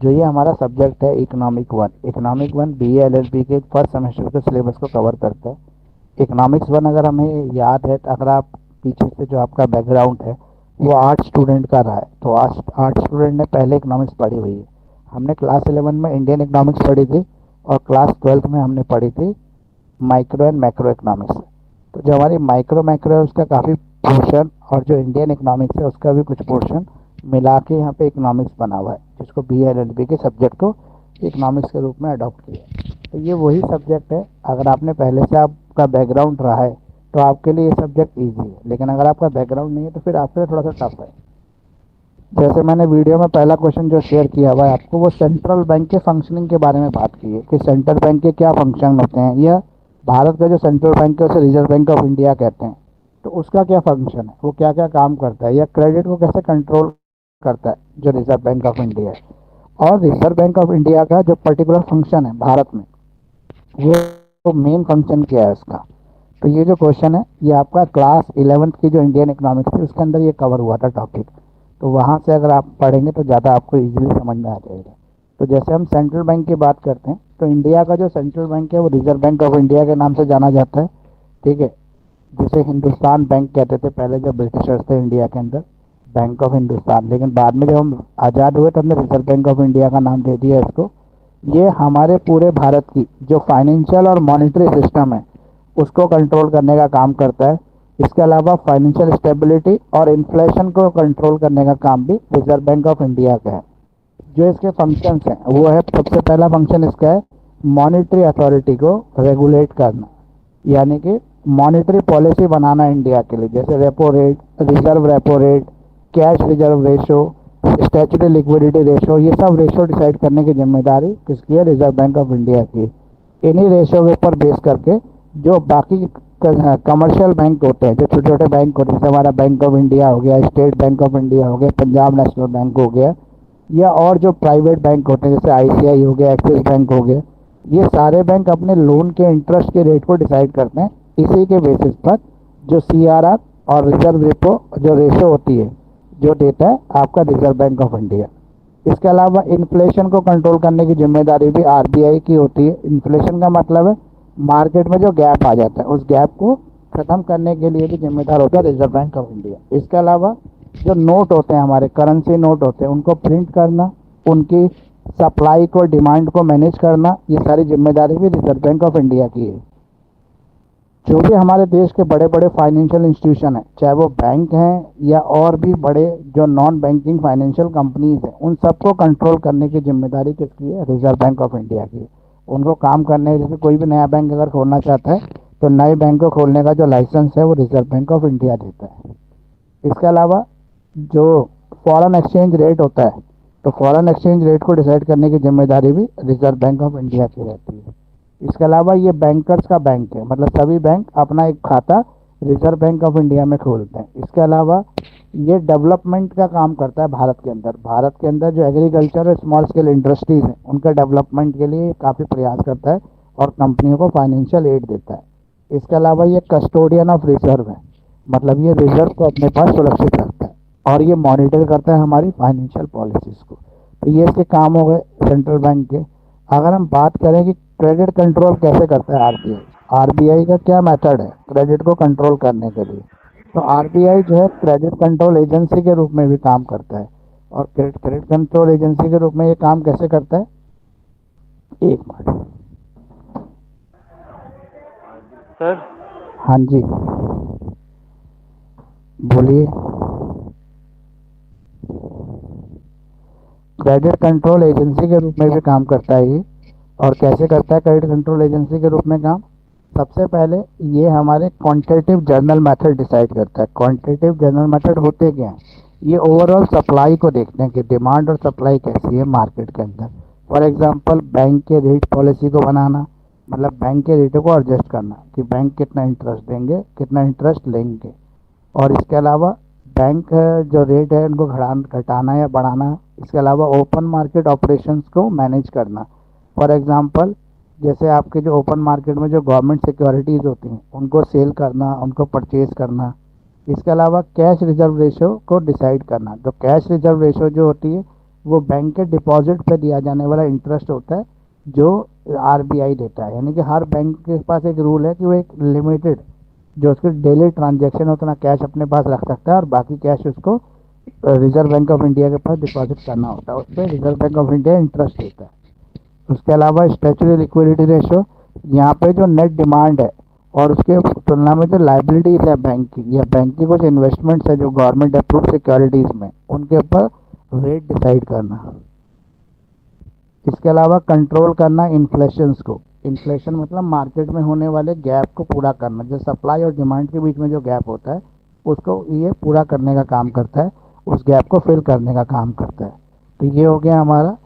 जो ये हमारा सब्जेक्ट है इकोनॉमिक वन बीए एलएलबी के फर्स्ट सेमेस्टर के सिलेबस को कवर करता है। इकोनॉमिक्स वन अगर हमें याद है, तो अगर आप पीछे से जो आपका बैकग्राउंड है वो आर्ट स्टूडेंट का रहा है, तो आर्ट स्टूडेंट ने पहले इकोनॉमिक्स पढ़ी हुई है। हमने क्लास 11 में इंडियन इकोनॉमिक्स पढ़ी थी और क्लास 12 में हमने पढ़ी थी माइक्रो एंड मैक्रो इकोनॉमिक्स। तो जो हमारी माइक्रो मैक्रो है उसका काफ़ी पोर्शन, और जो इंडियन इकोनॉमिक्स है उसका भी कुछ पोर्शन मिला के यहाँ पे इकोनॉमिक्स बना हुआ है, जिसको बी एल एल बी के सब्जेक्ट को इकोनॉमिक्स के रूप में अडॉप्ट किया। तो ये वही सब्जेक्ट है, अगर आपने पहले से आपका बैकग्राउंड रहा है तो आपके लिए ये सब्जेक्ट ईजी है, लेकिन अगर आपका बैकग्राउंड नहीं है तो फिर आपके लिए थोड़ा सा टफ है। जैसे मैंने वीडियो में पहला क्वेश्चन जो शेयर किया हुआ है आपको, वो सेंट्रल बैंक के फंक्शनिंग के बारे में बात की है कि सेंट्रल बैंक के क्या फंक्शन होते हैं, या भारत का जो सेंट्रल बैंक है उसे रिजर्व बैंक ऑफ इंडिया कहते हैं, तो उसका क्या फंक्शन है, वो क्या क्या काम करता है, या क्रेडिट को कैसे कंट्रोल करता है जो रिजर्व बैंक ऑफ इंडिया है। और रिजर्व बैंक ऑफ इंडिया का जो पर्टिकुलर फंक्शन है भारत में, वो मेन फंक्शन क्या है उसका। तो ये जो क्वेश्चन है ये आपका क्लास 11th की जो इंडियन इकोनॉमिक्स थी उसके अंदर ये कवर हुआ था टॉपिक। तो वहाँ से अगर आप पढ़ेंगे तो ज़्यादा आपको इजीली समझ में आ जाएगा। तो जैसे हम सेंट्रल बैंक की बात करते हैं, तो इंडिया का जो सेंट्रल बैंक है वो रिजर्व बैंक ऑफ इंडिया के नाम से जाना जाता है, ठीक है। जिसे हिंदुस्तान बैंक कहते थे पहले जब ब्रिटिशर्स थे इंडिया के अंदर, बैंक ऑफ हिंदुस्तान, लेकिन बाद में जब हम आज़ाद हुए तो हमने रिजर्व बैंक ऑफ इंडिया का नाम दे दिया इसको। ये हमारे पूरे भारत की जो फाइनेंशियल और मॉनेटरी सिस्टम है उसको कंट्रोल करने का काम करता है। इसके अलावा फाइनेंशियल स्टेबिलिटी और इन्फ्लेशन को कंट्रोल करने का काम भी रिजर्व बैंक ऑफ इंडिया का है। जो इसके फंक्शंस हैं वो है, सबसे पहला फंक्शन इसका है मॉनेटरी अथॉरिटी को रेगुलेट करना, यानी कि मॉनेटरी पॉलिसी बनाना इंडिया के लिए, जैसे repo rate, reserve repo rate, cash reserve ratio, statutory liquidity ratio, ये सब रेशो डिसाइड करने की जिम्मेदारी किसकी है, रिजर्व बैंक ऑफ इंडिया की। इन्हीं रेशो के ऊपर बेस करके जो बाकी कमर्शियल बैंक होते हैं, जो छोटे छोटे बैंक होते हैं, जैसे हमारा बैंक ऑफ इंडिया हो गया, स्टेट बैंक ऑफ इंडिया हो गया, पंजाब नेशनल बैंक हो गया, या और जो प्राइवेट बैंक होते हैं जैसे आईसीआई हो गया, एक्सिस बैंक हो गया, ये सारे बैंक अपने लोन के इंटरेस्ट के रेट को डिसाइड करते हैं इसी के बेसिस पर जो सीआरआर और रिजर्व रेपो जो रेशो होती है जो देता है आपका रिजर्व बैंक ऑफ इंडिया। इसके अलावा इन्फ्लेशन को कंट्रोल करने की जिम्मेदारी भी आरबीआई की होती है। इन्फ्लेशन का मतलब है मार्केट में जो गैप आ जाता है उस गैप को ख़त्म करने के लिए भी जिम्मेदार होता है रिजर्व बैंक ऑफ इंडिया। इसके अलावा जो नोट होते हैं हमारे करेंसी नोट होते हैं उनको प्रिंट करना, उनकी सप्लाई को डिमांड को मैनेज करना, ये सारी जिम्मेदारी भी रिजर्व बैंक ऑफ इंडिया की है। जो भी हमारे देश के बड़े बड़े फाइनेंशियल इंस्टीट्यूशन हैं, चाहे वो बैंक हैं या और भी बड़े जो नॉन बैंकिंग फाइनेंशियल कंपनीज हैं, उन सबको कंट्रोल करने की जिम्मेदारी किसकी है, रिजर्व बैंक ऑफ इंडिया की। उनको काम करने, जैसे कोई भी नया बैंक अगर खोलना चाहता है तो नए बैंक को खोलने का जो लाइसेंस है वो रिजर्व बैंक ऑफ इंडिया देता है। इसके अलावा जो फॉरेन एक्सचेंज रेट होता है, तो फॉरेन एक्सचेंज रेट को डिसाइड करने की जिम्मेदारी भी रिजर्व बैंक ऑफ इंडिया की रहती है। इसके अलावा ये बैंकर्स का बैंक है, मतलब सभी बैंक अपना एक खाता रिजर्व बैंक ऑफ इंडिया में खोलते हैं। इसके अलावा ये डेवलपमेंट का काम करता है भारत के अंदर। भारत के अंदर जो एग्रीकल्चर और स्मॉल स्केल इंडस्ट्रीज हैं उनका डेवलपमेंट के लिए काफ़ी प्रयास करता है और कंपनियों को फाइनेंशियल एड देता है। इसके अलावा ये कस्टोडियन ऑफ रिजर्व है, मतलब ये रिजर्व को अपने पास सुरक्षित रखता है और ये मॉनिटर करता है हमारी फाइनेंशियल पॉलिसीज़ को। तो ये इसके काम हो गए सेंट्रल बैंक के। अगर हम बात करें कि क्रेडिट कंट्रोल कैसे करता है आरबीआई, आरबीआई का क्या मेथड है क्रेडिट को कंट्रोल करने के लिए, तो आरबीआई जो है क्रेडिट कंट्रोल एजेंसी के रूप में भी काम करता है। और क्रेडिट कंट्रोल एजेंसी के रूप में ये काम कैसे करता है, एक मिनट सर। हाँ जी बोलिए। क्रेडिट कंट्रोल एजेंसी के रूप में भी काम करता है ये। और कैसे करता है क्रेडिट कंट्रोल एजेंसी के रूप में काम, सबसे पहले ये हमारे क्वांटिटेटिव जर्नल मेथड डिसाइड करता है। क्वांटिटेटिव जर्नल मेथड होते क्या हैं, ये ओवरऑल सप्लाई को देखते हैं कि डिमांड और सप्लाई कैसी है मार्केट के अंदर। फॉर एग्जांपल बैंक के रेट पॉलिसी को बनाना, मतलब बैंक के रेटों को एडजस्ट करना कि बैंक कितना इंटरेस्ट देंगे, कितना इंटरेस्ट लेंगे। और इसके अलावा बैंक जो रेट है उनको घटाना या बढ़ाना। इसके अलावा ओपन मार्केट ऑपरेशंस को मैनेज करना। फॉर एग्जांपल जैसे आपके जो ओपन मार्केट में जो गवर्नमेंट सिक्योरिटीज़ होती हैं उनको सेल करना, उनको परचेज करना। इसके अलावा कैश रिजर्व रेशो को डिसाइड करना। तो कैश रिजर्व रेशो जो होती है वो बैंक के डिपॉजिट पे दिया जाने वाला इंटरेस्ट होता है जो आरबीआई देता है। यानी कि हर बैंक के पास एक रूल है कि वो एक लिमिटेड जो उसके डेली ट्रांजैक्शन है उतना कैश अपने पास रख सकता है और बाकी कैश उसको रिजर्व बैंक ऑफ इंडिया के पास डिपॉजिट करना होता है। उस पर reserve bank of India interest देता है। उसके अलावा स्टैट्यूटरी लिक्विडिटी रेशो, यहाँ पे जो नेट डिमांड है और उसके तुलना में जो लाइबिलिटीज है बैंक की या बैंक की कुछ इन्वेस्टमेंट्स है जो गवर्नमेंट अप्रूव सिक्योरिटीज में, उनके ऊपर रेट डिसाइड करना। इसके अलावा कंट्रोल करना इन्फ्लेशन को। इन्फ्लेशन मतलब मार्केट में होने वाले गैप को पूरा करना, जो सप्लाई और डिमांड के बीच में जो गैप होता है उसको ये पूरा करने का काम करता है, उस गैप को फिल करने का काम करता है। तो ये हो गया हमारा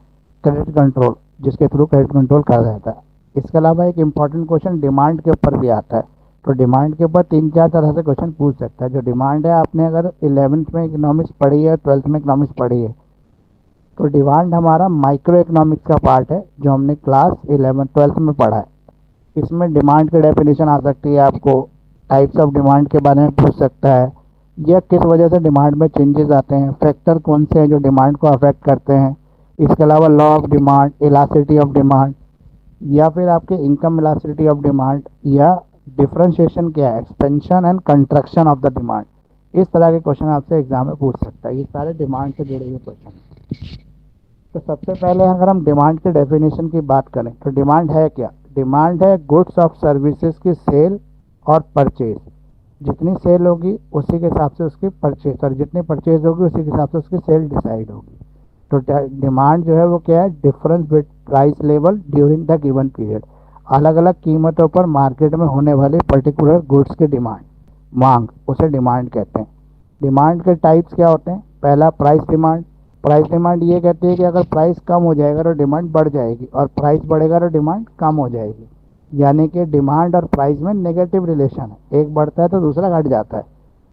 क्रेडिट कंट्रोल, जिसके थ्रू क्रेडिट कंट्रोल करा जाता है। इसके अलावा एक इम्पॉर्टेंट क्वेश्चन डिमांड के ऊपर भी आता है। तो डिमांड के ऊपर 3-4 तरह से क्वेश्चन पूछ सकता है। जो डिमांड है, आपने अगर 11th में इकोनॉमिक्स पढ़ी है, 12th में इकोनॉमिक्स पढ़ी है, तो डिमांड हमारा माइक्रो इकोनॉमिक्स का पार्ट है जो हमने क्लास 11th-12th में पढ़ा है। इसमें डिमांड की डेफिनेशन आ सकती है, आपको टाइप्स ऑफ डिमांड के बारे में पूछ सकता है, या किस वजह से डिमांड में चेंजेस आते हैं, फैक्टर कौन से हैं जो डिमांड को अफेक्ट करते हैं। इसके अलावा law of demand, elasticity of demand, या फिर आपके इनकम इलास्टिसिटी ऑफ डिमांड, या डिफरेंशिएशन क्या है, expansion and construction of the demand. इस तरह के क्वेश्चन आपसे एग्जाम में पूछ सकता है। ये सारे डिमांड से जुड़े हुए क्वेश्चन हैं। तो सबसे पहले अगर हम डिमांड के डेफिनेशन की बात करें तो डिमांड है क्या? डिमांड है गुड्स ऑफ सर्विसेज की सेल और परचेज। जितनी सेल होगी उसी के हिसाब से उसकी परचेज, और जितनी परचेज होगी उसी के हिसाब से उसकी सेल डिसाइड होगी। तो डिमांड जो है वो क्या है? Difference with price level during the given period. अलग अलग कीमतों पर मार्केट में होने वाले पर्टिकुलर गुड्स की डिमांड, मांग, उसे डिमांड कहते हैं। डिमांड के टाइप्स क्या होते हैं? पहला प्राइस डिमांड। प्राइस डिमांड ये कहती है कि अगर प्राइस कम हो जाएगा तो डिमांड बढ़ जाएगी, और प्राइस बढ़ेगा तो डिमांड कम हो जाएगी। यानी कि डिमांड और प्राइस में नेगेटिव रिलेशन है, एक बढ़ता है तो दूसरा घट जाता है।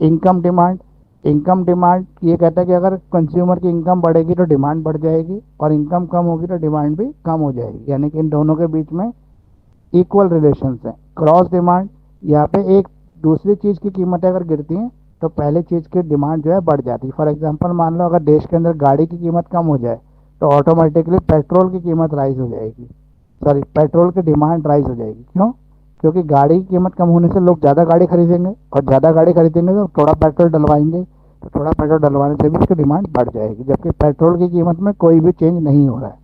Income demand. इनकम डिमांड ये कहता है कि अगर कंज्यूमर की इनकम बढ़ेगी तो डिमांड बढ़ जाएगी, और इनकम कम होगी तो डिमांड भी कम हो जाएगी। यानी कि इन दोनों के बीच में इक्वल रिलेशन है। क्रॉस डिमांड, यहाँ पे एक दूसरी चीज़ की कीमतें अगर गिरती हैं तो पहले चीज़ की डिमांड जो है बढ़ जाती है। फॉर एग्जांपल मान लो अगर देश के अंदर गाड़ी की कीमत कम हो जाए तो ऑटोमेटिकली पेट्रोल की कीमत राइज हो जाएगी, सॉरी पेट्रोल की डिमांड राइज हो जाएगी। क्यों? क्योंकि गाड़ी की कीमत कम होने से लोग ज़्यादा गाड़ी खरीदेंगे, और ज़्यादा गाड़ी खरीदेंगे तो थोड़ा पेट्रोल डलवाएंगे, तो थोड़ा पेट्रोल डलवाने से भी उसकी डिमांड बढ़ जाएगी, जबकि पेट्रोल की कीमत में कोई भी चेंज नहीं हो रहा है।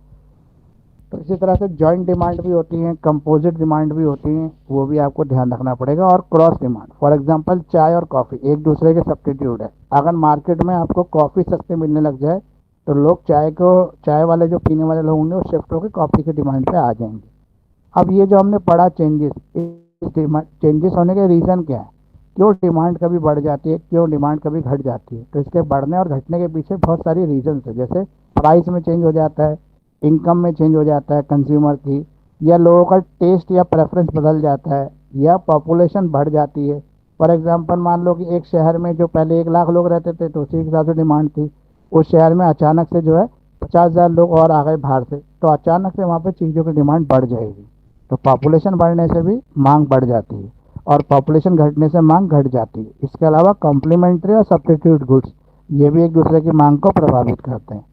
तो इसी तरह से जॉइंट डिमांड भी होती हैं, कंपोजिट डिमांड भी होती हैं, वो भी आपको ध्यान रखना पड़ेगा। और क्रॉस डिमांड, फॉर एग्जांपल चाय और कॉफ़ी एक दूसरे के सब्स्टिट्यूट है। अगर मार्केट में आपको कॉफ़ी सस्ते मिलने लग जाए तो लोग चाय वाले जो पीने वाले लोग होंगे वो शिफ्ट होकर कॉफ़ी की डिमांड पे आ जाएंगे। अब ये जो हमने पढ़ा चेंजेस, इस चेंजेस होने के रीज़न क्या है? क्यों डिमांड कभी बढ़ जाती है, क्यों डिमांड कभी घट जाती है? तो इसके बढ़ने और घटने के पीछे बहुत सारी रीजंस है। जैसे प्राइस में चेंज हो जाता है, इनकम में चेंज हो जाता है कंज्यूमर की, या लोगों का टेस्ट या प्रेफरेंस बदल जाता है, या पॉपुलेशन बढ़ जाती है। फॉर एग्जांपल मान लो कि एक शहर में जो पहले 1 लाख लोग रहते थे तो उसी के हिसाब से डिमांड थी, उस शहर में अचानक से जो है 50,000 लोग और आ गए बाहर से, तो अचानक से वहाँ पे चीज़ों की डिमांड बढ़ जाएगी। तो पॉपुलेशन बढ़ने से भी मांग बढ़ जाती है, और पॉपुलेशन घटने से मांग घट जाती है। इसके अलावा कॉम्प्लीमेंट्री और सब्स्टिट्यूट गुड्स, ये भी एक दूसरे की मांग को प्रभावित करते हैं।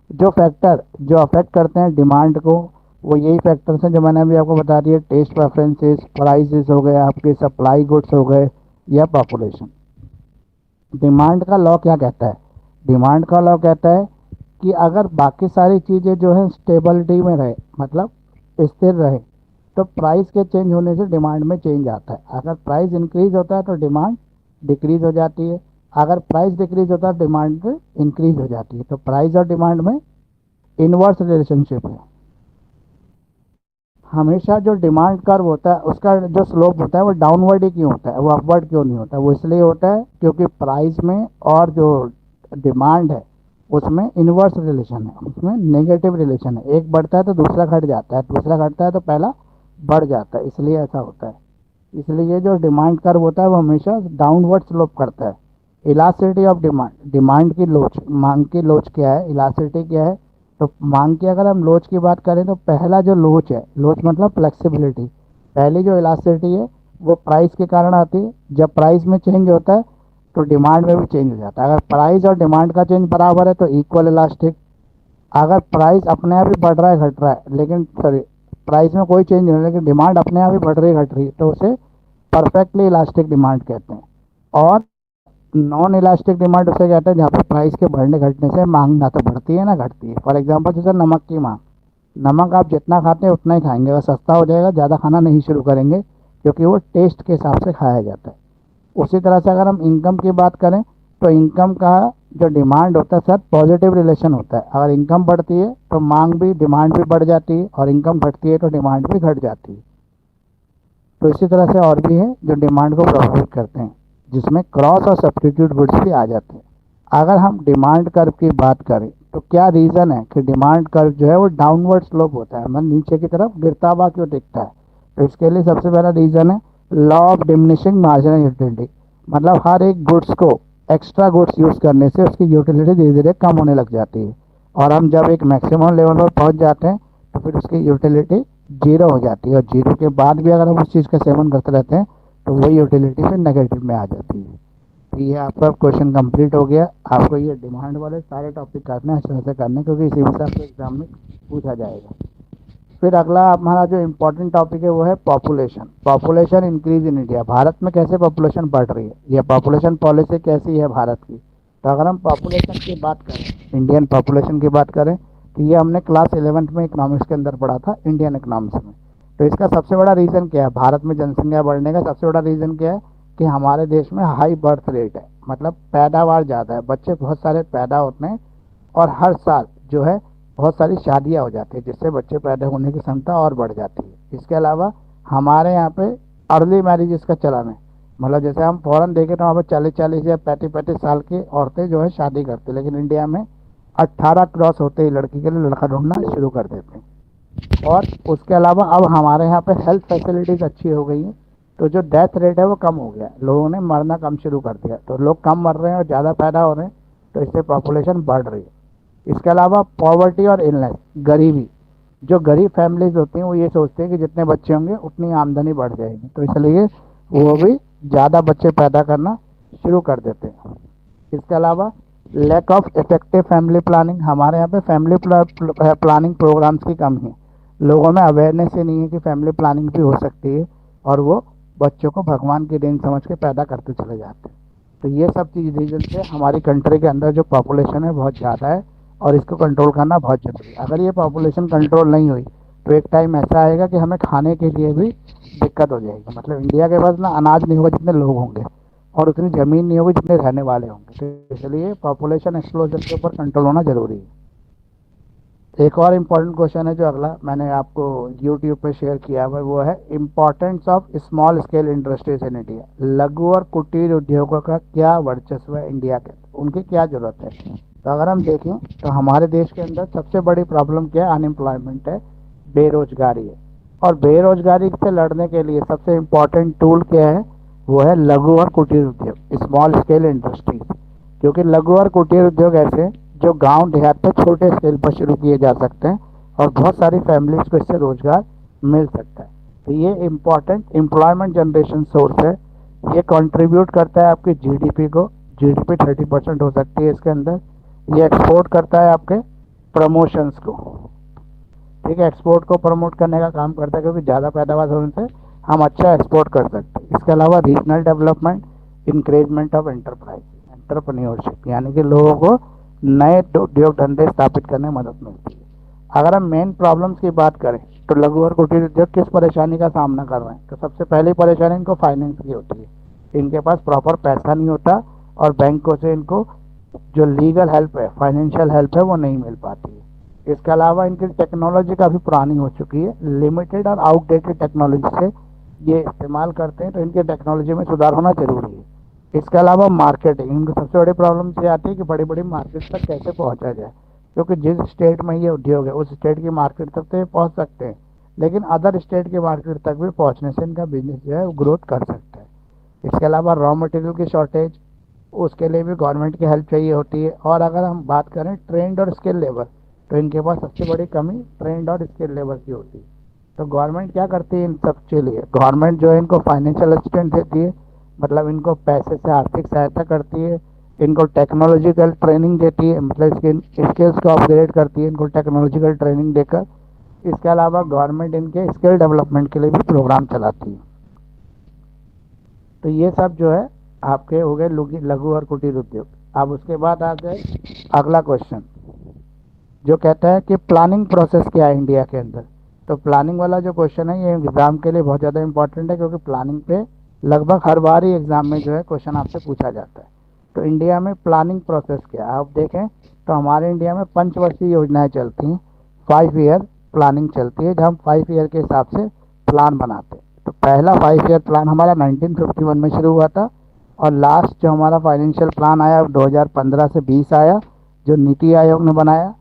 जो फैक्टर जो अफेक्ट करते हैं डिमांड को, वो यही फैक्टर्स हैं जो मैंने अभी आपको बता दिए। टेस्ट प्रेफरेंसेस, प्राइसेस हो गए, आपके सप्लाई गुड्स हो गए, या पॉपुलेशन। डिमांड का लॉ क्या कहता है? डिमांड का लॉ कहता है कि अगर बाकी सारी चीज़ें जो है स्टेबिलिटी में रहे, मतलब स्थिर रहे, तो प्राइस के चेंज होने से डिमांड में चेंज आता है। अगर प्राइस इंक्रीज होता है तो डिमांड डिक्रीज हो जाती है, अगर प्राइस डिक्रीज होता है डिमांड इंक्रीज हो जाती है। तो प्राइस और डिमांड में इनवर्स रिलेशनशिप है। हमेशा जो डिमांड कर्व होता है उसका जो स्लोप होता है वो डाउनवर्ड ही क्यों होता है, वो अपवर्ड क्यों नहीं होता? वो इसलिए होता है क्योंकि प्राइस में और जो डिमांड है उसमें इनवर्स रिलेशन है, उसमें नेगेटिव रिलेशन है। एक बढ़ता है तो दूसरा घट जाता है, दूसरा घटता है तो पहला बढ़ जाता है, इसलिए ऐसा होता है। इसलिए जो डिमांड कर्व होता है वो हमेशा डाउनवर्ड स्लोप करता है। इलास्टिसिटी ऑफ डिमांड, डिमांड की लोच, मांग की लोच क्या है, इलास्टिसिटी क्या है? तो मांग की अगर हम लोच की बात करें तो पहला जो लोच है, लोच मतलब फ्लेक्सिबिलिटी, पहली जो इलास्टिसिटी है वो प्राइस के कारण आती है। जब प्राइस में चेंज होता है तो डिमांड में भी चेंज हो जाता है। अगर प्राइस और डिमांड का चेंज बराबर है तो इक्वल इलास्टिक, अगर प्राइस अपने आप ही बढ़ रहा है घट रहा है, लेकिन सॉरी प्राइस में कोई चेंज नहीं हो रहा लेकिन डिमांड अपने आप ही बढ़ रही है घट रही है, तो उसे परफेक्टली इलास्टिक डिमांड कहते हैं। और नॉन इलास्टिक डिमांड उसे कहते हैं जहाँ पे प्राइस के बढ़ने घटने से मांग ना तो बढ़ती है ना घटती है। फॉर एग्जांपल जैसे नमक की मांग, नमक आप जितना खाते हैं उतना ही खाएंगे, अगर सस्ता हो जाएगा ज़्यादा खाना नहीं शुरू करेंगे क्योंकि वो टेस्ट के हिसाब से खाया जाता है। उसी तरह से अगर हम इनकम की बात करें तो इनकम का जो डिमांड होता है सर पॉजिटिव रिलेशन होता है। अगर इनकम बढ़ती है तो मांग भी डिमांड भी बढ़ जाती है, और इनकम घटती है तो डिमांड भी घट जाती है। तो इसी तरह से और भी है जो डिमांड को प्रभावित करते हैं, जिसमें क्रॉस और सब्स्टिट्यूट गुड्स भी आ जाते हैं। अगर हम डिमांड कर्व की बात करें तो क्या रीज़न है कि डिमांड कर्व जो है वो डाउनवर्ड स्लोप होता है, मतलब नीचे की तरफ गिरता हुआ क्यों दिखता है? तो इसके लिए सबसे पहला रीज़न है law of diminishing marginal utility. मतलब हर एक गुड्स को एक्स्ट्रा गुड्स यूज़ करने से उसकी यूटिलिटी धीरे धीरे कम होने लग जाती है, और हम जब एक मैक्सिमम लेवल पर पहुंच जाते हैं तो फिर उसकी यूटिलिटी जीरो हो जाती है, और जीरो के बाद भी अगर हम उस चीज़ का सेवन करते रहते हैं तो वही यूटिलिटी फिर नेगेटिव में आ जाती है। तो ये आपका क्वेश्चन कंप्लीट हो गया। आपको ये डिमांड वाले सारे टॉपिक करने हैं, अच्छे से करने, क्योंकि इसी में से आपको एग्जाम में पूछा जाएगा। फिर अगला हमारा जो इम्पोर्टेंट टॉपिक है वो है population. Population increase in India, Bharat में कैसे पॉपुलेशन बढ़ रही है, ये पॉपुलेशन पॉलिसी कैसी है भारत की। तो अगर हम पॉपुलेशन की बात करें, इंडियन पॉपुलेशन की बात करें, तो ये हमने क्लास 11th में इकोनॉमिक्स के अंदर पढ़ा था, इंडियन इकोनॉमिक्स में। तो इसका सबसे बड़ा रीज़न क्या है, भारत में जनसंख्या बढ़ने का सबसे बड़ा रीज़न क्या है कि हमारे देश में हाई बर्थ रेट है, मतलब पैदावार ज़्यादा है, बच्चे बहुत सारे पैदा होते हैं, और हर साल जो है बहुत सारी शादियां हो जाती है, जिससे बच्चे पैदा होने की क्षमता और बढ़ जाती है। इसके अलावा हमारे यहाँ पे अर्ली मैरिजेस का चलन है, मतलब जैसे हम फॉरेन देखें तो वहाँ पे 40-40 या 35-35 साल की औरतें जो है शादी करती है, लेकिन इंडिया में 18 क्रॉस होते ही लड़की के लिए लड़का ढूंढना शुरू कर देते हैं। और उसके अलावा अब हमारे यहाँ पे हेल्थ फैसिलिटीज़ अच्छी हो गई हैं, तो जो डेथ रेट है वो कम हो गया, लोगों ने मरना कम शुरू कर दिया, तो लोग कम मर रहे हैं और ज़्यादा पैदा हो रहे हैं, तो इससे पॉपुलेशन बढ़ रही है। इसके अलावा पॉवर्टी और इलनेस, गरीबी, जो गरीब फैमिलीज होती हैं वो ये सोचते हैं कि जितने बच्चे होंगे उतनी आमदनी बढ़ जाएगी, तो इसलिए वो भी ज़्यादा बच्चे पैदा करना शुरू कर देते हैं। इसके अलावा lack of effective family planning, हमारे यहाँ पे फैमिली प्लानिंग प्रोग्राम्स की कमी है, लोगों में अवेयरनेस ही नहीं है कि फैमिली प्लानिंग भी हो सकती है, और वो बच्चों को भगवान की देन समझ के पैदा करते चले जाते हैं। तो ये सब चीज़ रीजन से हमारी कंट्री के अंदर जो पॉपुलेशन है बहुत ज़्यादा है, और इसको कंट्रोल करना बहुत जरूरी है। अगर ये पॉपुलेशन कंट्रोल नहीं हुई तो एक टाइम ऐसा आएगा कि हमें खाने के लिए भी दिक्कत हो जाएगी, मतलब इंडिया के पास ना अनाज नहीं होगा जितने लोग होंगे, और उतनी ज़मीन नहीं होगी जितने रहने वाले होंगे, तो इसलिए पॉपुलेशन एक्सप्लोजन के ऊपर कंट्रोल होना जरूरी है। एक और इम्पोर्टेंट क्वेश्चन है जो अगला मैंने आपको यूट्यूब पे शेयर किया हुआ है, वो है importance of small scale industries in India. लघु और कुटीर उद्योगों का क्या वर्चस्व है इंडिया के, उनकी क्या जरूरत है? तो अगर हम देखें तो हमारे देश के अंदर सबसे बड़ी प्रॉब्लम क्या है, अनएम्प्लॉयमेंट है, बेरोजगारी है। और बेरोजगारी से लड़ने के लिए सबसे इम्पोर्टेंट टूल क्या है, वो है लघु और कुटीर उद्योग, स्मॉल स्केल इंडस्ट्रीज। क्योंकि लघु और कुटीर उद्योग ऐसे जो गांव देहात पे छोटे स्केल पर शुरू किए जा सकते हैं, और बहुत सारी फैमिलीज को इससे रोजगार मिल सकता है। तो ये इम्पोर्टेंट एम्प्लॉयमेंट जनरेशन सोर्स है, ये कंट्रीब्यूट करता है आपकी जीडीपी को, जीडीपी 30% हो सकती है इसके अंदर। ये एक्सपोर्ट करता है आपके प्रमोशंस को, ठीक है, एक्सपोर्ट को प्रमोट करने का काम करता है, क्योंकि ज़्यादा पैदावार होने से हम अच्छा एक्सपोर्ट कर सकते हैं। इसके अलावा regional development, increment of enterprise, entrepreneurship, यानी कि लोगों को नए उद्योग धंधे स्थापित करने में मदद मिलती है। अगर हम मेन प्रॉब्लम्स की बात करें तो लघु और कुटीर उद्योग किस परेशानी का सामना कर रहे हैं, तो सबसे पहली परेशानी इनको फाइनेंस की होती है, इनके पास प्रॉपर पैसा नहीं होता, और बैंकों से इनको जो लीगल हेल्प है, फाइनेंशियल हेल्प है, वो नहीं मिल पाती है। इसके अलावा इनकी टेक्नोलॉजी काफ़ी पुरानी हो चुकी है, लिमिटेड और आउटडेटेड टेक्नोलॉजी से ये इस्तेमाल करते हैं, तो इनकी टेक्नोलॉजी में सुधार होना जरूरी है। इसके अलावा मार्केटिंग, इनको सबसे बड़ी प्रॉब्लम ये आती है कि बड़ी बड़ी मार्केट तक कैसे पहुंचा जाए, क्योंकि जिस स्टेट में ये उद्योग है उस स्टेट की मार्केट तक तो ये पहुंच सकते हैं, लेकिन अदर स्टेट की मार्केट तक भी पहुंचने से इनका बिजनेस जो है वो ग्रोथ कर सकता है। इसके अलावा रॉ मटेरियल की शॉर्टेज, उसके लिए भी गवर्नमेंट की हेल्प चाहिए होती है। और अगर हम बात करें ट्रेंड और स्किल लेबर, तो इनके पास सबसे बड़ी कमी ट्रेंड और स्किल लेबर की होती है। तो गवर्नमेंट क्या करती है इन सब के लिए, गवर्नमेंट जो है इनको फाइनेंशियल असिस्टेंस देती है, मतलब इनको पैसे से आर्थिक सहायता करती है, इनको टेक्नोलॉजिकल ट्रेनिंग देती है, मतलब इसके स्किल्स को अपग्रेड करती है इनको टेक्नोलॉजिकल ट्रेनिंग देकर। इसके अलावा गवर्नमेंट इनके स्किल डेवलपमेंट के लिए भी प्रोग्राम चलाती है। तो ये सब जो है आपके हो गए लघु और कुटीर उद्योग। अब उसके बाद आ गए अगला क्वेश्चन, जो कहता है कि प्लानिंग प्रोसेस क्या है इंडिया के अंदर। तो प्लानिंग वाला जो क्वेश्चन है ये एग्जाम के लिए बहुत ज़्यादा इंपॉर्टेंट है, क्योंकि प्लानिंग पे लगभग हर बार ही एग्जाम में जो है क्वेश्चन आपसे पूछा जाता है। तो इंडिया में प्लानिंग प्रोसेस क्या है आप देखें, तो हमारे इंडिया में पंचवर्षीय योजनाएं चलती हैं, 5 ईयर प्लानिंग चलती है, जब हम 5 ईयर के हिसाब से प्लान बनाते हैं। तो पहला 5 ईयर प्लान हमारा 1951 में शुरू हुआ था, और लास्ट जो हमारा फाइनेंशियल प्लान आया 2015 से 20 आया, जो नीति आयोग ने बनाया।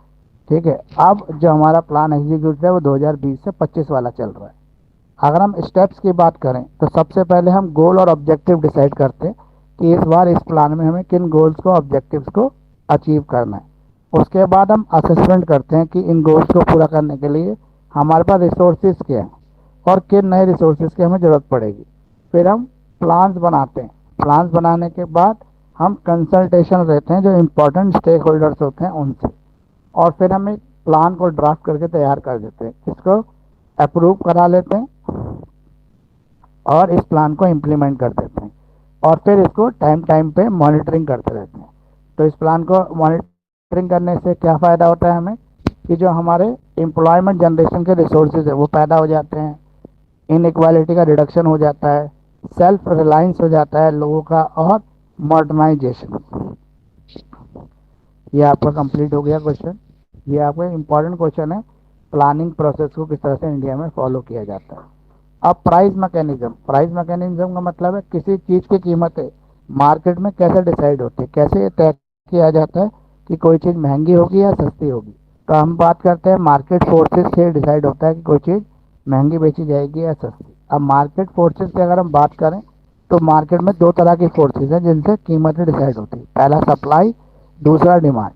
ठीक है, अब जो हमारा प्लान एग्जीक्यूट है वो 2020 से 25 वाला चल रहा है। अगर हम स्टेप्स की बात करें तो सबसे पहले हम गोल और ऑब्जेक्टिव डिसाइड करते हैं कि इस बार इस प्लान में हमें किन गोल्स को ऑब्जेक्टिव्स को अचीव करना है। उसके बाद हम असेसमेंट करते हैं कि इन गोल्स को पूरा करने के लिए हमारे पास रिसोर्सेज क्या हैं और किन नए रिसोर्सेज की हमें ज़रूरत पड़ेगी। फिर हम प्लान्स बनाते हैं। प्लान्स बनाने के बाद हम कंसल्टेशन रहते हैं जो इम्पोर्टेंट स्टेक होल्डर्स होते हैं उनसे, और फिर हम एक प्लान को ड्राफ्ट करके तैयार कर देते हैं, इसको अप्रूव करा लेते हैं और इस प्लान को इम्प्लीमेंट कर देते हैं, और फिर इसको टाइम टाइम पे मॉनिटरिंग करते रहते हैं। तो इस प्लान को मॉनिटरिंग करने से क्या फ़ायदा होता है हमें, कि जो हमारे एम्प्लॉयमेंट जनरेशन के रिसोर्सेज है वो पैदा हो जाते हैं, इनइक्वालिटी का रिडक्शन हो जाता है, सेल्फ रिलायंस हो जाता है लोगों का, और मॉडर्नाइजेशन। ये आपका कंप्लीट हो गया क्वेश्चन। ये आपका इम्पॉर्टेंट क्वेश्चन है, प्लानिंग प्रोसेस को किस तरह से इंडिया में फॉलो किया जाता है। अब प्राइस मैकेनिज्म, प्राइस मैकेनिज्म का मतलब है किसी चीज़ की कीमतें मार्केट में कैसे डिसाइड होती है, कैसे तय किया जाता है कि कोई चीज़ महंगी होगी या सस्ती होगी। तो हम बात करते हैं मार्केट फोर्सेस से डिसाइड होता है कि कोई चीज़ महंगी बेची जाएगी या सस्ती। अब मार्केट फोर्सेस की अगर हम बात करें तो मार्केट में दो तरह की फोर्सेस हैं जिनसे कीमतें डिसाइड होती है, पहला सप्लाई, दूसरा डिमांड।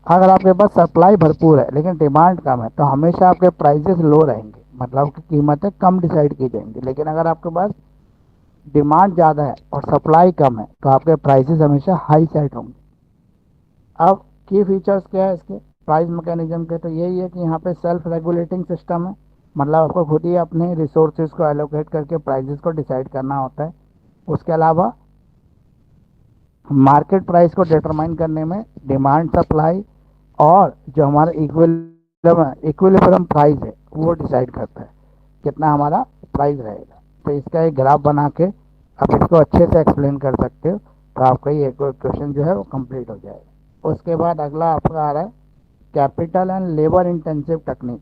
अगर आपके पास सप्लाई भरपूर है लेकिन डिमांड कम है तो हमेशा आपके प्राइसेस लो रहेंगे, मतलब कि कीमतें कम डिसाइड की जाएंगी। लेकिन अगर आपके पास डिमांड ज़्यादा है और सप्लाई कम है तो आपके प्राइसेस हमेशा हाई सेट होंगे। अब की फीचर्स क्या है इसके प्राइस मैकेनिज्म के, तो यही है कि यहाँ पे सेल्फ रेगुलेटिंग सिस्टम है, मतलब आपको खुद ही अपने रिसोर्सेज को एलोकेट करके प्राइसेस को डिसाइड करना होता है। उसके अलावा मार्केट प्राइस को डिटरमाइन करने में डिमांड, सप्लाई और जो हमारा इक्विलिब्रियम प्राइस है वो डिसाइड करता है कितना हमारा प्राइस रहेगा। तो इसका एक ग्राफ बना के आप इसको अच्छे से एक्सप्लेन कर सकते हो, तो आपका ये क्वेश्चन जो है वो कंप्लीट हो जाएगा। उसके बाद अगला आपका आ रहा है capital and labour intensive technique.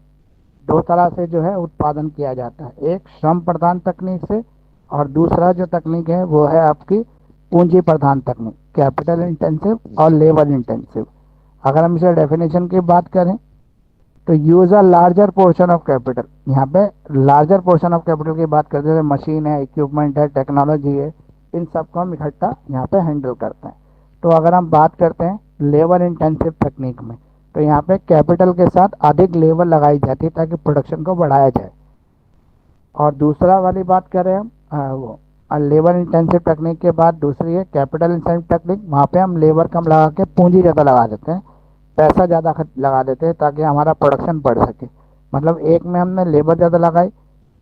दो तरह से जो है उत्पादन किया जाता है, एक श्रम प्रधान तकनीक से, और दूसरा जो तकनीक है वो है आपकी पूंजी प्रधान तकनीक, कैपिटल इंटेंसिव और लेबर इंटेंसिव। अगर हम इसे डेफिनेशन की बात करें तो use a larger portion of capital, यहाँ पे लार्जर पोर्शन ऑफ कैपिटल की बात करते हैं, मशीन है, इक्विपमेंट है, टेक्नोलॉजी है, इन सबको हम इकट्ठा यहाँ पे हैंडल करते हैं। तो अगर हम बात करते हैं लेबर इंटेंसिव टेक्निक में, तो यहाँ पे कैपिटल के साथ अधिक लेबर लगाई जाती है ताकि प्रोडक्शन को बढ़ाया जाए। और दूसरा वाली बात करें हम वो लेबर इंटेंसिव टेक्निक के बाद दूसरी है कैपिटल इंटेंसिव टेक्निक, वहाँ पे हम लेबर कम लगा के पूंजी ज़्यादा लगा देते हैं, पैसा ज़्यादा लगा देते हैं ताकि हमारा प्रोडक्शन बढ़ सके। मतलब एक में हमने लेबर ज़्यादा लगाई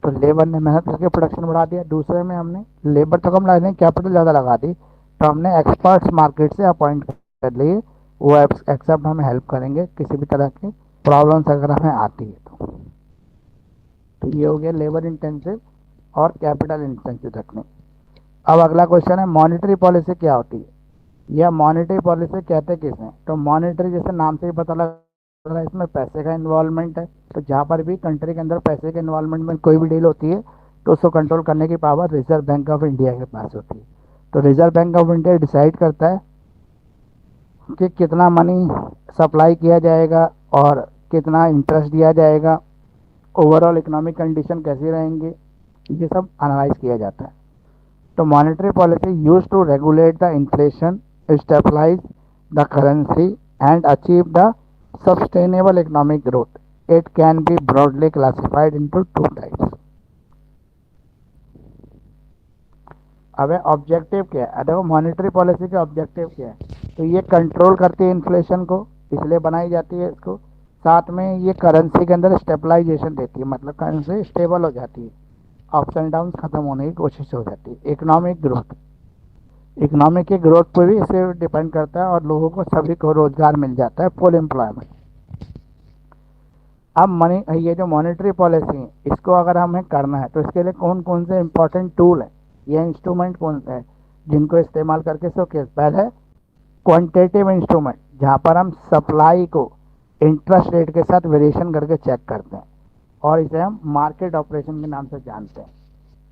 तो लेबर ने मेहनत करके प्रोडक्शन बढ़ा दिया, दूसरे में हमने लेबर तो कम लगा दी, कैपिटल ज़्यादा लगा दी, तो हमने एक्सपर्ट्स मार्केट से अपॉइंट कर लिए, वो एक्सेप्ट हमें हेल्प करेंगे किसी भी तरह की प्रॉब्लम्स अगर हमें आती है तो ये हो गया लेबर इंटेंसिव और कैपिटल इंटेंसिव टेक्निक। अब अगला क्वेश्चन है मॉनेटरी पॉलिसी क्या होती है, यह मॉनेटरी पॉलिसी कहते किसे हैं। तो मॉनेटरी जैसे नाम से ही पता लग रहा है इसमें पैसे का इन्वॉल्वमेंट है, तो जहाँ पर भी कंट्री के अंदर पैसे के इन्वॉल्वमेंट में कोई भी डील होती है तो उसको कंट्रोल करने की power reserve bank of India के पास होती है। तो reserve bank of India decide करता है कि कितना मनी सप्लाई किया जाएगा और कितना इंटरेस्ट दिया जाएगा, ओवरऑल इकोनॉमिक कंडीशन कैसी रहेंगी, ये सब एनालाइज किया जाता है। तो monetary policy use to regulate the inflation, stabilise the currency and achieve the sustainable economic growth. It can be broadly classified into two types. अब ऑब्जेक्टिव क्या है, देखो मॉनेटरी पॉलिसी का ऑब्जेक्टिव क्या है, तो ये कंट्रोल करती है इन्फ्लेशन को, इसलिए बनाई जाती है इसको। साथ में ये करेंसी के अंदर स्टेबलाइजेशन देती है, मतलब करेंसी स्टेबल हो जाती है, अप्स एंड डाउन खत्म होने की कोशिश हो जाती है। इकोनॉमिक ग्रोथ, इकोनॉमिक की ग्रोथ पर भी इसे डिपेंड करता है और लोगों को सभी को रोजगार मिल जाता है, फुल एम्प्लॉयमेंट। अब मनी, ये जो मॉनेटरी पॉलिसी है इसको अगर हमें करना है तो इसके लिए कौन कौन से इंपॉर्टेंट टूल है या इंस्ट्रूमेंट कौन से हैं जिनको इस्तेमाल करके शोकेस। पहले क्वांटिटेटिव इंस्ट्रूमेंट, जहाँ पर हम सप्लाई को इंटरेस्ट रेट के साथ वेरिएशन करके चेक करते हैं, और इसे हम मार्केट ऑपरेशन के नाम से जानते हैं।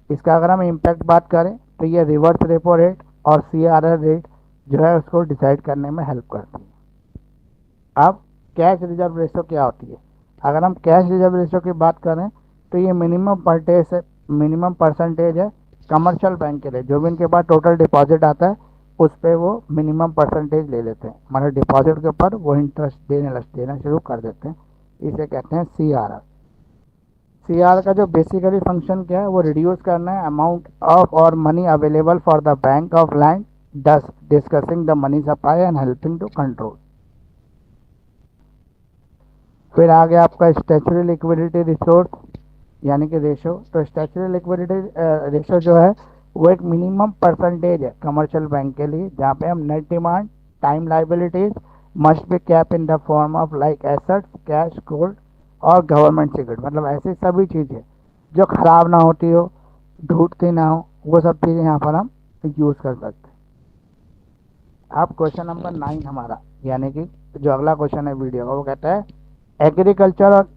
इसका अगर हम इम्पैक्ट बात करें तो ये रिवर्स रेपो रेट और CRR रेट जो है उसको डिसाइड करने में हेल्प करती है। अब कैश रिजर्व रेशो क्या होती है, अगर हम कैश रिजर्व रेशो की बात करें तो ये मिनिमम परसेंटेज है कमर्शियल बैंक के लिए, जो भी इनके पास टोटल डिपॉजिट आता है उस पर वो मिनिमम परसेंटेज ले लेते हैं, मतलब डिपॉजिट के ऊपर वो इंटरेस्ट देना शुरू कर देते हैं। इसे कहते हैं CRR। CRR का जो बेसिकली फंक्शन क्या है, वो रिड्यूस करना है अमाउंट ऑफ और money available for the bank of land, thus discussing the money supply and helping to control. फिर आ गया आपका स्टैचुटरी लिक्विडिटी रिसोर्स यानी कि रेशो। तो स्टैचुटरी लिक्विडिटी रेशो जो है वो एक मिनिमम परसेंटेज है कमर्शियल बैंक के लिए, जहाँ पे हम net demand, time liabilities must be cap in the form of like assets, cash, gold और गवर्नमेंट सिक्योरिटी, मतलब ऐसी सभी चीज़ें जो खराब ना होती हो, ढूंढती ना हो, वो सब चीज़ें यहाँ पर हम यूज़ कर सकते हैं। अब क्वेश्चन नंबर 9 हमारा, यानी कि जो अगला क्वेश्चन है वीडियो का, वो कहता है एग्रीकल्चर और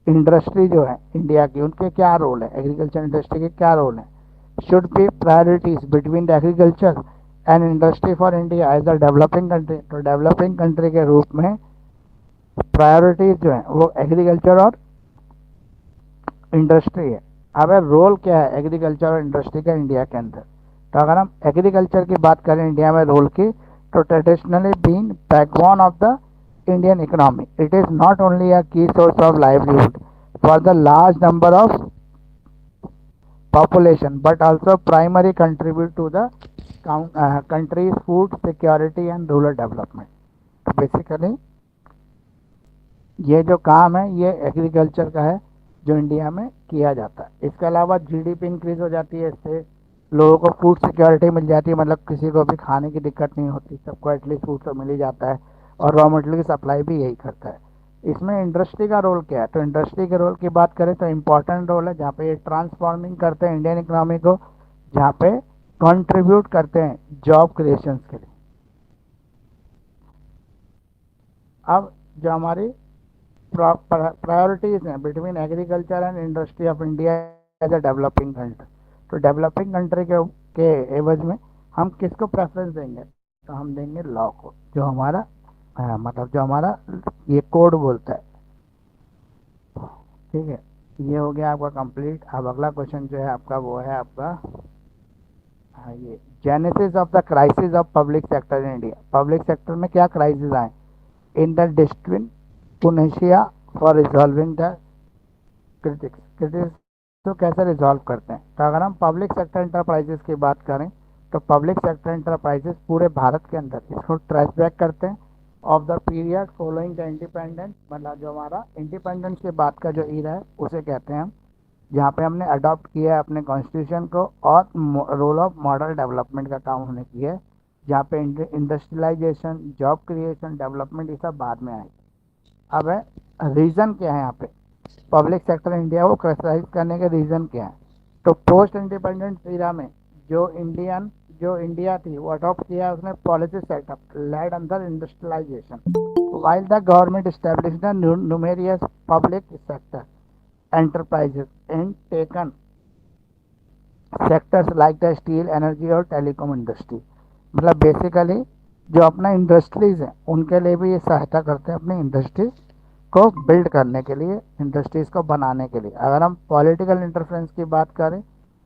इंडस्ट्री जो है इंडिया की, उनके क्या रोल है, एग्रीकल्चर इंडस्ट्री के क्या रोल है। Should be priorities between the agriculture and industry for India as a developing country. तो डेवलपिंग कंट्री के रूप में प्रायोरिटीज जो है वो एग्रीकल्चर और इंडस्ट्री है। अब रोल क्या है एग्रीकल्चर और इंडस्ट्री का इंडिया के अंदर, तो अगर हम एग्रीकल्चर की बात करें इंडिया में रोल की, तो traditionally been backbone of the Indian economy. It is not only a key source of livelihood for the large number of population, but also primary contribute to the country's food security and rural development. Basically, ये जो काम है ये agriculture का है जो India में किया जाता है। इसके अलावा GDP इंक्रीज हो जाती है, इससे लोगों को फूड सिक्योरिटी मिल जाती है, मतलब किसी को भी खाने की दिक्कत नहीं होती, सबको एटलीस्ट फूड तो मिल ही जाता है, और रॉ मटेरियल की सप्लाई भी यही करता है। इसमें इंडस्ट्री का रोल क्या है, तो इंडस्ट्री के रोल की बात करें तो इम्पोर्टेंट रोल है, जहाँ पे ये ट्रांसफॉर्मिंग करते हैं इंडियन इकोनॉमी को, जहाँ पे कंट्रीब्यूट करते हैं जॉब क्रिएशन के लिए। अब जो हमारी प्रायोरिटीज हैं between agriculture and industry of India as a developing country, तो डेवलपिंग कंट्री के एवज में हम किसको प्रेफरेंस देंगे, तो हम देंगे लॉ को, जो हमारा मतलब जो हमारा ये कोड बोलता है। ठीक है, ये हो गया आपका कंप्लीट। अब अगला क्वेश्चन जो है आपका वो है आपका ये genesis of the crisis of public sector in India. Public sector में क्या क्राइसिस आए इन द डिस्ट्रिक्ट पुनेशिया फॉर रिजॉल्विंग द क्रिटिक्स तो कैसे रिजॉल्व करते हैं। तो अगर हम पब्लिक सेक्टर इंटरप्राइजेस की बात करें तो पब्लिक सेक्टर इंटरप्राइजेस पूरे भारत के अंदर इसको ट्रेस बैक करते हैं of the period following the independence, मतलब जो हमारा इंडिपेंडेंस के बाद का जो ईरा है उसे कहते हैं हम, जहाँ पे हमने अडॉप्ट किया है अपने कॉन्स्टिट्यूशन को, और रोल ऑफ मॉडल डेवलपमेंट का काम हमने किया है, जहाँ पे इंडस्ट्रियलाइजेशन, जॉब क्रिएशन, डेवलपमेंट ये सब बाद में आए। अब है रीज़न क्या है यहाँ पे पब्लिक सेक्टर इंडिया को क्रिटिसाइज करने के रीज़न क्या है। तो पोस्ट इंडिपेंडेंस इरा में जो इंडिया थी वो अडॉप्ट किया उसने policy setup led under industrialisation, while the government establish the numerous public sector enterprises and taken sectors like the steel, energy और टेलीकॉम इंडस्ट्री। मतलब बेसिकली जो अपना इंडस्ट्रीज हैं उनके लिए भी ये सहायता करते हैं अपनी इंडस्ट्री को बिल्ड करने के लिए, इंडस्ट्रीज को बनाने के लिए। अगर हम पॉलिटिकल इंटरफेरेंस की बात करें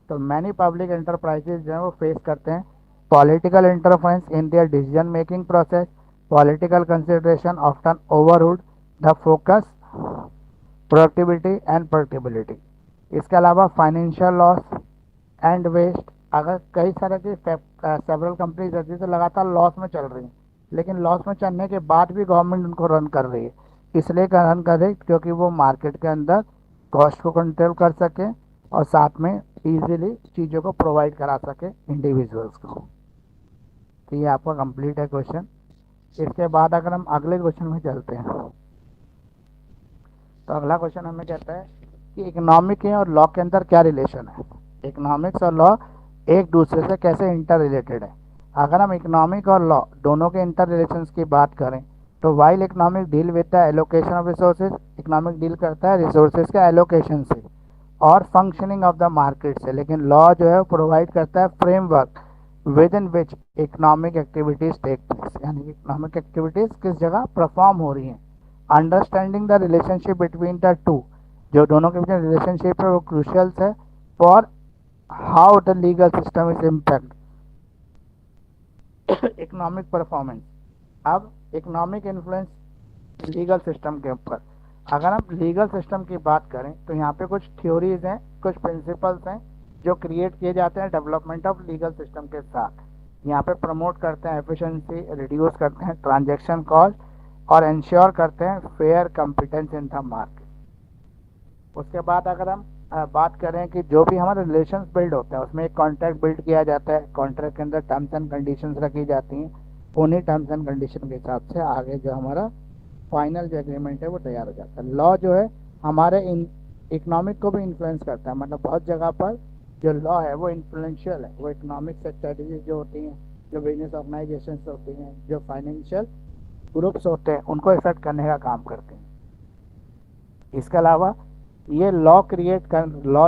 तो मैनी पब्लिक एंटरप्राइजेज जो है वो फेस करते हैं political interference in their decision making process, political consideration often overrode the focus, productivity and productivity. इसके अलावा फाइनेंशियल लॉस एंड वेस्ट, अगर कई सारे की सेवरल कंपनीज रहती है तो लगातार लॉस में चल रही हैं, लेकिन लॉस में चलने के बाद भी गवर्नमेंट उनको रन कर रही है। इसलिए रन कर रही है क्योंकि वो मार्केट के अंदर कॉस्ट को कंट्रोल कर सके और साथ में इजीली चीज़ों को प्रोवाइड करा सके इंडिविजुअल्स को। तो ये आपका कंप्लीट है क्वेश्चन। इसके बाद अगर हम अगले क्वेश्चन में चलते हैं तो अगला क्वेश्चन हमें कहता है कि इकोनॉमिक और लॉ के अंदर क्या रिलेशन है। इकोनॉमिक्स और लॉ एक दूसरे से कैसे इंटर रिलेटेड है। अगर हम इकोनॉमिक और लॉ दोनों के इंटर रिलेशंस की बात करें तो while economic deal with the allocation of resources, economic deal करता है रिसोर्सेज के एलोकेशन से और फंक्शनिंग ऑफ द मार्केट से, लेकिन लॉ जो है प्रोवाइड करता है framework within which economic activities take place, यानी कि इकोनॉमिक एक्टिविटीज किस जगह परफॉर्म हो रही हैं। Understanding the relationship between the two, जो दोनों के बीच रिलेशनशिप है वो क्रूशियल है for how the legal system is impact economic performance. अब इकोनॉमिक इन्फ्लुएंस लीगल सिस्टम के ऊपर, अगर हम लीगल सिस्टम की बात करें तो यहाँ पे कुछ थ्योरीज हैं, कुछ प्रिंसिपल्स हैं जो क्रिएट किए जाते हैं डेवलपमेंट ऑफ लीगल सिस्टम के साथ। यहाँ पे प्रमोट करते हैं एफिशिएंसी, रिड्यूस करते हैं ट्रांजैक्शन कॉस्ट और इंश्योर करते हैं fair competence in the market. उसके बाद अगर हम बात करें कि जो भी हमारे रिलेशंस बिल्ड होते हैं उसमें एक कॉन्ट्रैक्ट बिल्ड किया जाता है, कॉन्ट्रैक्ट के अंदर टर्म्स एंड कंडीशंस रखी जाती हैं, उन्हीं टर्म्स एंड कंडीशन के हिसाब से आगे जो हमारा फाइनल जो एग्रीमेंट है वो तैयार हो जाता है। लॉ जो है हमारे इकोनॉमिक को भी इन्फ्लुएंस करता है, मतलब बहुत जगह पर जो लॉ है वो इन्फ्लुएंशियल है, वो इकोनॉमिक स्ट्रेटजीज जो होती हैं, जो बिजनेस ऑर्गेनाइजेशन होती हैं, जो फाइनेंशियल ग्रुप्स होते हैं उनको इफेक्ट करने का काम करते हैं। इसके अलावा ये लॉ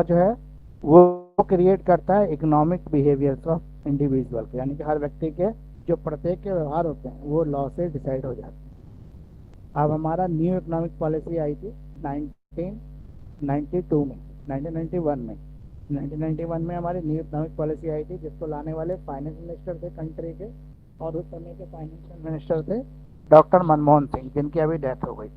जो है वो क्रिएट करता है इकोनॉमिक बिहेवियर्स ऑफ इंडिविजुअल के, यानी कि हर व्यक्ति के जो प्रत्येक के व्यवहार होते हैं वो लॉ से डिसाइड हो जाते हैं। अब हमारा न्यू इकोनॉमिक पॉलिसी आई थी 1992 में, 1991 में हमारी न्यू इकोनॉमिक पॉलिसी आई थी, जिसको लाने वाले फाइनेंस मिनिस्टर थे कंट्री के, और उस समय के फाइनेंशियल मिनिस्टर थे डॉक्टर मनमोहन सिंह, जिनकी अभी डेथ हो गई।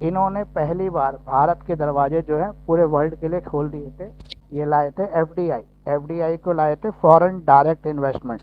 इन्होंने पहली बार भारत के दरवाजे जो है पूरे वर्ल्ड के लिए खोल दिए थे। ये लाए थे एफडीआई को लाए थे, फॉरेन डायरेक्ट इन्वेस्टमेंट।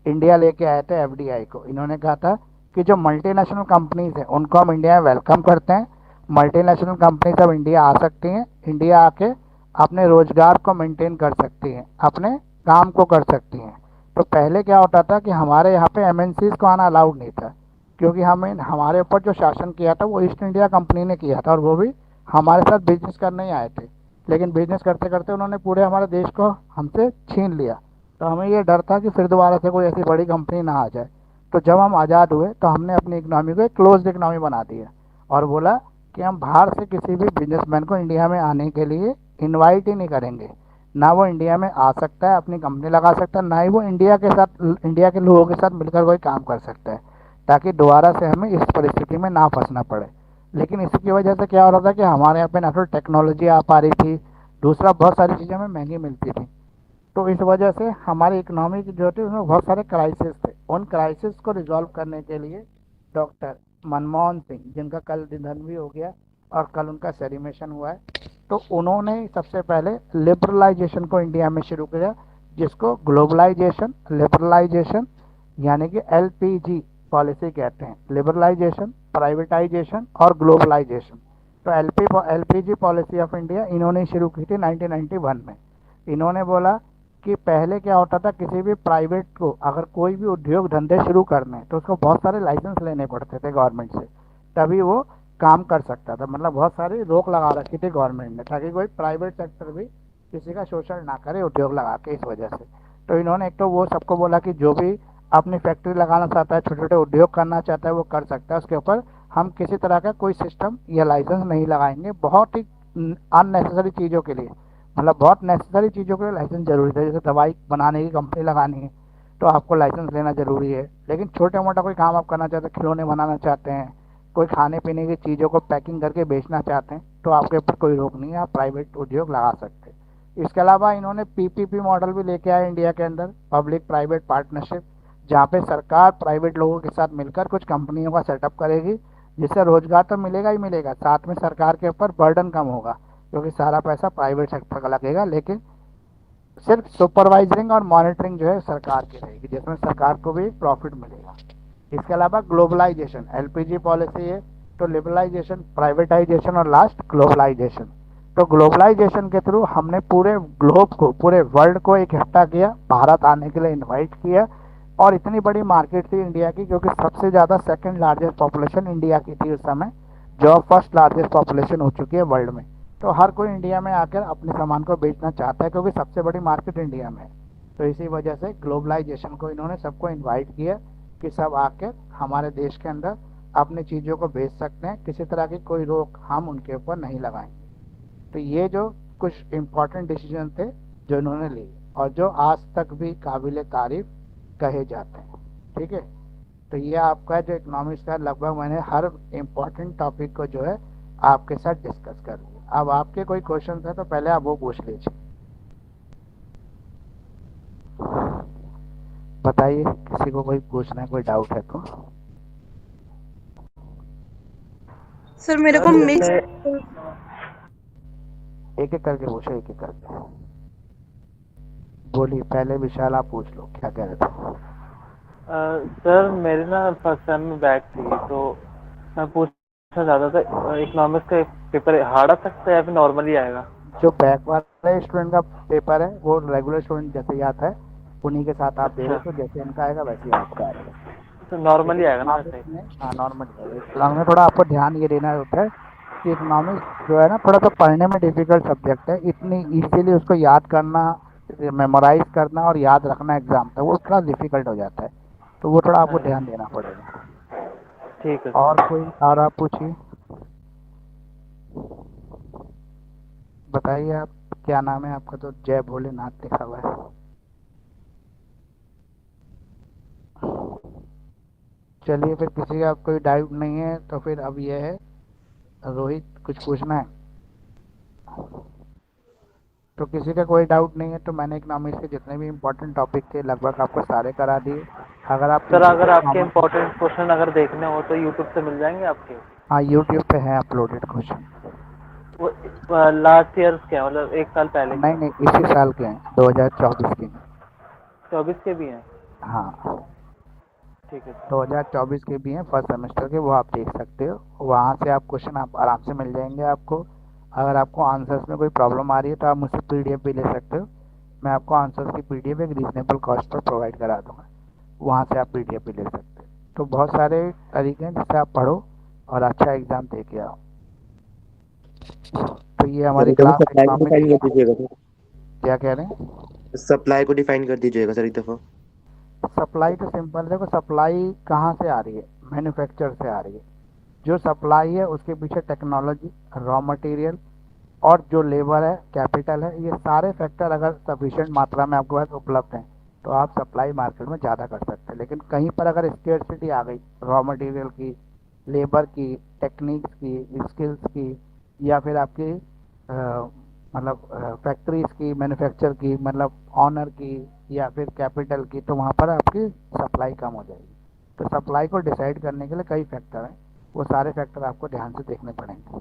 इंडिया लेके आए थे एफडीआई को। इन्होंने कहा था कि जो मल्टीनेशनल कंपनीज हैं उनको हम इंडिया में वेलकम करते हैं, मल्टीनेशनल कंपनीज अब इंडिया आ सकती हैं, इंडिया आके अपने रोजगार को मेंटेन कर सकती हैं, अपने काम को कर सकती हैं। तो पहले क्या होता था कि हमारे यहाँ पे एमएनसीज को आना अलाउड नहीं था, क्योंकि हमें हमारे ऊपर जो शासन किया था वो ईस्ट इंडिया कंपनी ने किया था और वो भी हमारे साथ बिजनेस करने ही आए थे, लेकिन बिजनेस करते करते उन्होंने पूरे हमारे देश को हमसे छीन लिया। तो हमें ये डर था कि फिर दोबारा से कोई ऐसी बड़ी कंपनी ना आ जाए। तो जब हम आज़ाद हुए तो हमने अपनी इकनॉमी को एक क्लोज्ड इकनॉमी बना दी है और बोला कि हम बाहर से किसी भी बिजनेसमैन को इंडिया में आने के लिए इनवाइट ही नहीं करेंगे। ना वो इंडिया में आ सकता है, अपनी कंपनी लगा सकता है, ना ही वो इंडिया के लोगों के साथ मिलकर कोई काम कर सकता है, ताकि दोबारा से हमें इस परिस्थिति में ना फंसना पड़े। लेकिन इसकी वजह से क्या हो रहा था कि हमारे यहाँ पे ना तो टेक्नोलॉजी आ पा रही थी, दूसरा बहुत सारी चीज़ें हमें महंगी मिलती थी। तो इस वजह से हमारी इकोनॉमी जो थी उसमें बहुत सारे क्राइसिस थे। उन क्राइसिस को रिजॉल्व करने के लिए डॉक्टर मनमोहन सिंह, जिनका कल निधन भी हो गया और कल उनका सेलिब्रेशन हुआ है, तो उन्होंने सबसे पहले लिबरलाइजेशन को इंडिया में शुरू किया, जिसको ग्लोबलाइजेशन, लिबरलाइजेशन यानी कि एलपीजी पॉलिसी कहते हैं। लिबरलाइजेशन, प्राइवेटाइजेशन और ग्लोबलाइजेशन। तो एलपीजी पॉलिसी ऑफ इंडिया इन्होंने शुरू की थी 1991 में। इन्होंने बोला कि पहले क्या होता था, किसी भी प्राइवेट को अगर कोई भी उद्योग धंधे शुरू करने तो उसको बहुत सारे लाइसेंस लेने पड़ते थे गवर्नमेंट से, तभी वो काम कर सकता था। मतलब बहुत सारी रोक लगा रखी थी गवर्नमेंट ने, ताकि कोई प्राइवेट सेक्टर भी किसी का शोषण ना करे उद्योग लगा के। इस वजह से तो इन्होंने एक तो वो सबको बोला कि जो भी अपनी फैक्ट्री लगाना चाहता है, छोटे छोटे उद्योग करना चाहता है, वो कर सकता है, उसके ऊपर हम किसी तरह का कोई सिस्टम या लाइसेंस नहीं लगाएंगे। बहुत ही अननेसेसरी चीज़ों के लिए, मतलब बहुत नेसेसरी चीज़ों के लिए लाइसेंस जरूरी था। जैसे दवाई बनाने की कंपनी लगानी है तो आपको लाइसेंस लेना जरूरी है, लेकिन छोटे मोटा कोई काम आप करना चाहते हैं, खिलौने बनाना चाहते हैं, कोई खाने पीने की चीज़ों को पैकिंग करके बेचना चाहते हैं, तो आपके ऊपर कोई रोक नहीं है, आप प्राइवेट उद्योग लगा सकते हैं। इसके अलावा इन्होंने पीपीपी मॉडल भी लेके आए इंडिया के अंदर, पब्लिक प्राइवेट पार्टनरशिप, जहाँ पे सरकार प्राइवेट लोगों के साथ मिलकर कुछ कंपनियों का सेटअप करेगी, जिससे रोजगार तो मिलेगा ही मिलेगा, साथ में सरकार के ऊपर बर्डन कम होगा, क्योंकि सारा पैसा प्राइवेट सेक्टर का लगेगा, लेकिन सिर्फ सुपरवाइजरिंग और मॉनिटरिंग जो है सरकार की रहेगी, जिसमें सरकार को भी प्रॉफिट मिलेगा। इसके अलावा ग्लोबलाइजेशन, एलपीजी पॉलिसी है, तो लिबरलाइजेशन, प्राइवेटाइजेशन और लास्ट ग्लोबलाइजेशन। तो ग्लोबलाइजेशन के थ्रू हमने पूरे ग्लोब को, पूरे वर्ल्ड को इकट्ठा किया, भारत आने के लिए इनवाइट किया। और इतनी बड़ी मार्केट थी इंडिया की, क्योंकि सबसे ज़्यादा सेकंड लार्जेस्ट पॉपुलेशन इंडिया की थी उस समय, जो अब फर्स्ट लार्जेस्ट पॉपुलेशन हो चुकी है वर्ल्ड में। तो हर कोई इंडिया में आकर अपने सामान को बेचना चाहता है, क्योंकि सबसे बड़ी मार्केट इंडिया में है। तो इसी वजह से ग्लोबलाइजेशन को इन्होंने सबको इनवाइट किया कि सब आकर हमारे देश के अंदर अपनी चीज़ों को बेच सकते हैं, किसी तरह की कोई रोक हम उनके ऊपर नहीं लगाएंगे। तो ये जो कुछ इम्पोर्टेंट डिसीजन थे जो इन्होंने लिए, और जो आज तक भी काबिल तारीफ कहे जाते हैं। ठीक है, तो ये आपका जो इकोनॉमिक्स का, लगभग मैंने हर इम्पोर्टेंट टॉपिक को जो है आपके साथ डिस्कस कर लिया। अब आपके कोई क्वेश्चन है तो पहले आप वो पूछ लीजिए। बताइए, किसी को कोई पूछना है, कोई डाउट है तो। सर मेरे को मिक्स एक एक करके पूछो, एक एक करके बोलिए। पहले विशाल आप पूछ लो, क्या कह रहे थे। सर मेरी ना फर्स्ट सेम में बैक थी, तो मैं पूछना चाहता था इकोनॉमिक्स का पेपर हार्ड आ सकता है या फिर नॉर्मल ही आएगा? जो बैक वाले स्टूडेंट का पेपर है वो रेगुलर स्टूडेंट जैसे ही आता है उन्हीं के साथ आप दे रहे हो, तो जैसे इनका आएगा वैसे ही आपका आएगा। तो नॉर्मल ही आएगा ना वैसे? हाँ, नॉर्मल है। इकोनॉमिक्स में थोड़ा आपको ध्यान ये देना होता है कि इकोनॉमिक्स जो है ना, थोड़ा सा पढ़ने में डिफिकल्ट सब्जेक्ट है। इतनी इजीली उसको याद करना, मेमोराइज करना और याद रखना एग्जाम तक वो थोड़ा डिफिकल्ट हो जाता है, तो वो थोड़ा आपको ध्यान देना पड़ेगा। ठीक है। और कोई, और आप पूछिए, बताइए आप, क्या नाम है आपका? तो जय भोलेनाथ लिखा हुआ है। चलिए, फिर किसी का कोई डाउट नहीं है तो फिर अब ये है, रोहित कुछ पूछना है? तो किसी का कोई डाउट नहीं है तो मैंने इकोनॉमिक्स के जितने भी इम्पोर्टेंट टॉपिक थे लगभग आपको सारे करा दिए। अगर आप सर अगर आपके इम्पोर्टेंट क्वेश्चन अगर देखने हो तो यूट्यूब से मिल जाएंगे आपके? हाँ, यूट्यूब पे है अपलोडेड क्वेश्चन। वो लास्ट ईयर के, मतलब एक साल पहले के? नहीं नहीं, इसी साल के हैं, 2024 के। 24 के भी हैं? हाँ, ठीक है। 2024 के भी हैं, फर्स्ट सेमेस्टर के, वो आप देख सकते हो। वहाँ से आप क्वेश्चन आप आराम से मिल जाएंगे आपको। अगर आपको आंसर्स में कोई प्रॉब्लम आ रही है तो आप मुझसे पीडीएफ भी ले सकते हो। मैं आपको आंसर्स की पीडीएफ एक रीजनेबल कॉस्ट पर प्रोवाइड करा दूंगा, वहाँ से आप पीडीएफ भी ले सकते हो। तो बहुत सारे तरीके हैं जिससे आप पढ़ो और अच्छा एग्जाम दे के आओ। तो ये हमारी क्लास इकोनॉमिक्स। क्या कह रहे हैं? सप्लाई को डिफाइन कर दीजिएगा सर एक दफा। सप्लाई तो सिंपल, देखो सप्लाई कहाँ से आ रही है? मैन्युफैक्चर से आ रही है। जो सप्लाई है उसके पीछे टेक्नोलॉजी, रॉ मटेरियल और जो लेबर है, कैपिटल है, ये सारे फैक्टर अगर सफिशिएंट मात्रा में आपके पास उपलब्ध हैं तो आप सप्लाई मार्केट में ज़्यादा कर सकते हैं। लेकिन कहीं पर अगर स्केर्सिटी आ गई, रॉ मटेरियल की, लेबर की, टेक्निक्स की, स्किल्स की, या फिर आपकी मतलब फैक्ट्रीज की, मैन्युफैक्चर की, मतलब ऑनर की, या फिर कैपिटल की, तो वहाँ पर आपकी सप्लाई कम हो जाएगी। तो सप्लाई को डिसाइड करने के लिए कई फैक्टर हैं, वो सारे फैक्टर आपको ध्यान से देखने पड़ेंगे।